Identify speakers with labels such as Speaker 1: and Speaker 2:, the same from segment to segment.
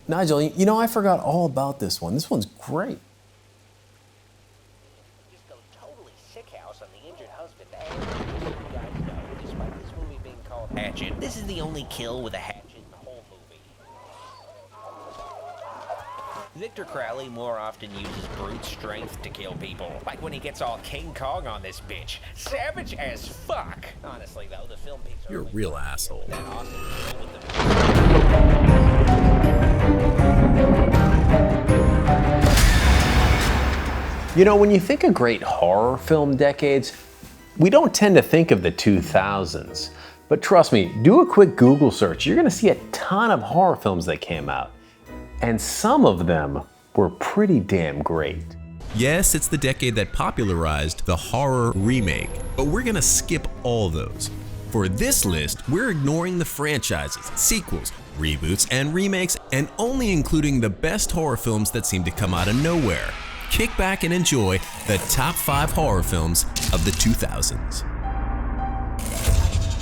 Speaker 1: Nigel, you know, I forgot all about this one. This one's great.
Speaker 2: Just go totally sick house on the injured husband. And you guys know, despite this movie being called Hatchet, this is the only kill with a hatchet in the whole movie. Victor Crowley more often uses brute strength to kill people, like when he gets all King Kong on this bitch. Savage as fuck. Honestly, though, the film picks
Speaker 3: You're a real asshole.
Speaker 2: that awesome kill with the...
Speaker 1: You know, when you think of great horror film decades, we don't tend to think of the 2000s. But trust me, do a quick Google search. You're gonna see a ton of horror films that came out. And some of them were pretty damn great.
Speaker 3: Yes, it's the decade that popularized the horror remake, but we're gonna skip all those. For this list, we're ignoring the franchises, sequels, reboots, and remakes, and only including the best horror films that seem to come out of nowhere. Kick back and enjoy the top 5 horror films of the 2000s.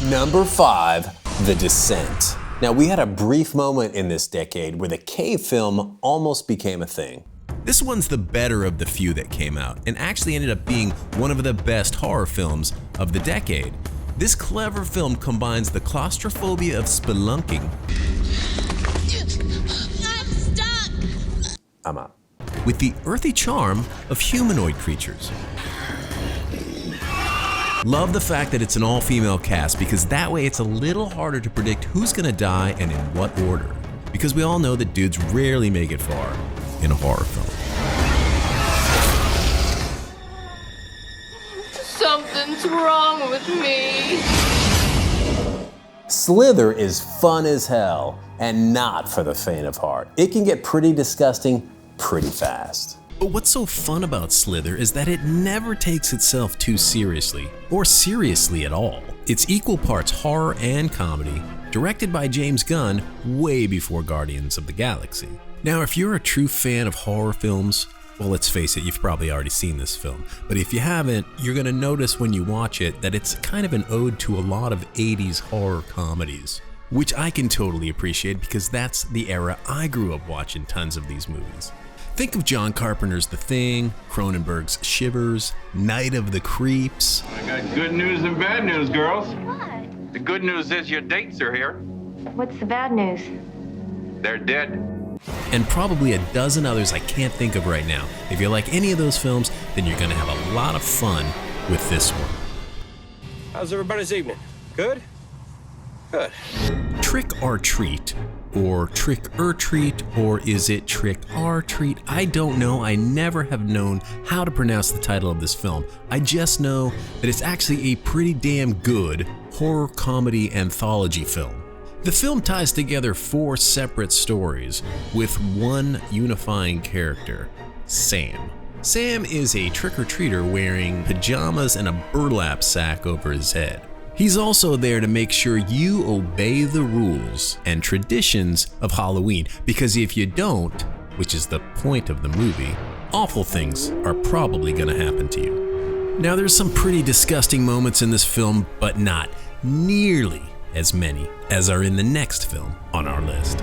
Speaker 1: Number 5, The Descent. Now, we had a brief moment in this decade where the cave film almost became a thing.
Speaker 3: This one's the better of the few that came out, and actually ended up being one of the best horror films of the decade. This clever film combines the claustrophobia of spelunking
Speaker 4: I'm stuck!
Speaker 1: I'm out.
Speaker 3: with the earthy charm of humanoid creatures. Love the fact that it's an all-female cast, because that way it's a little harder to predict who's gonna die and in what order. Because we all know that dudes rarely make it far in a horror film.
Speaker 4: Something's wrong with me.
Speaker 1: Slither is fun as hell, and not for the faint of heart. It can get pretty disgusting pretty fast.
Speaker 3: But what's so fun about Slither is that it never takes itself too seriously, or seriously at all. It's equal parts horror and comedy, directed by James Gunn way before Guardians of the Galaxy. Now, if you're a true fan of horror films, well, let's face it, you've probably already seen this film. But if you haven't, you're gonna notice when you watch it that it's kind of an ode to a lot of 80s horror comedies, which I can totally appreciate because that's the era I grew up watching tons of these movies. Think of John Carpenter's The Thing, Cronenberg's Shivers, Night of the Creeps.
Speaker 5: I got good news and bad news, girls.
Speaker 4: What?
Speaker 5: The good news is your dates are here.
Speaker 4: What's the bad news?
Speaker 5: They're dead.
Speaker 3: And probably a dozen others I can't think of right now. If you like any of those films, then you're gonna have a lot of fun with this one.
Speaker 6: How's everybody's evening? Good? Good.
Speaker 3: Trick or Treat, or Trick or Treat, or is it Trick or Treat? I don't know. I never have known how to pronounce the title of this film. I just know that it's actually a pretty damn good horror comedy anthology film. The film ties together 4 separate stories with one unifying character, Sam. Sam is a trick-or-treater wearing pajamas and a burlap sack over his head. He's also there to make sure you obey the rules and traditions of Halloween, because if you don't, which is the point of the movie, awful things are probably gonna happen to you. Now, there's some pretty disgusting moments in this film, but not nearly as many as are in the next film on our list.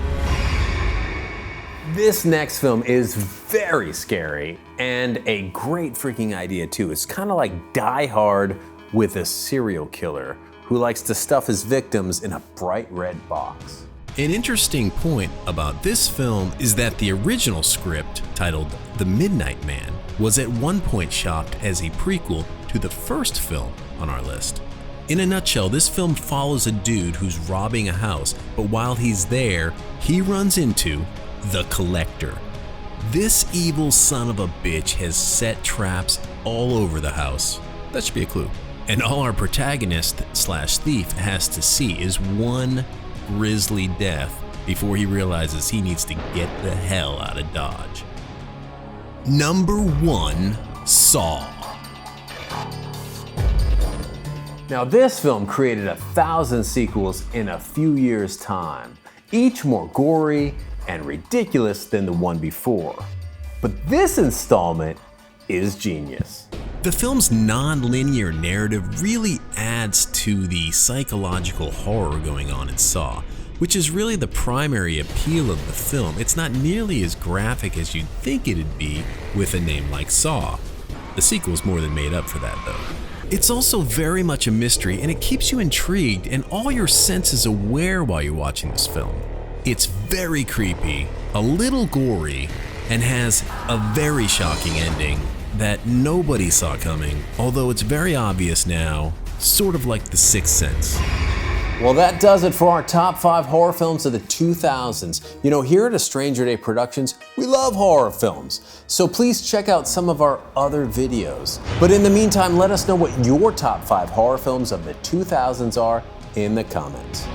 Speaker 1: This next film is very scary and a great freaking idea too. It's kind of like Die Hard with a serial killer who likes to stuff his victims in a bright red box.
Speaker 3: An interesting point about this film is that the original script, titled The Midnight Man, was at one point shot as a prequel to the first film on our list. In a nutshell, this film follows a dude who's robbing a house, but while he's there, he runs into the Collector. This evil son of a bitch has set traps all over the house. That should be a clue. And all our protagonist slash thief has to see is one grisly death before he realizes he needs to get the hell out of Dodge. Number 1, Saw.
Speaker 1: Now, this film created 1,000 sequels in a few years' time, each more gory and ridiculous than the one before. But this installment is genius.
Speaker 3: The film's non-linear narrative really adds to the psychological horror going on in Saw. which is really the primary appeal of the film. It's not nearly as graphic as you'd think it'd be with a name like Saw. The sequel's more than made up for that, though. It's also very much a mystery, and it keeps you intrigued and all your senses aware while you're watching this film. It's very creepy, a little gory, and has a very shocking ending that nobody saw coming, although it's very obvious now, sort of like The Sixth Sense.
Speaker 1: Well, that does it for our top 5 horror films of the 2000s. You know, here at A Stranger Day Productions, we love horror films, so please check out some of our other videos. But in the meantime, let us know what your top 5 horror films of the 2000s are in the comments.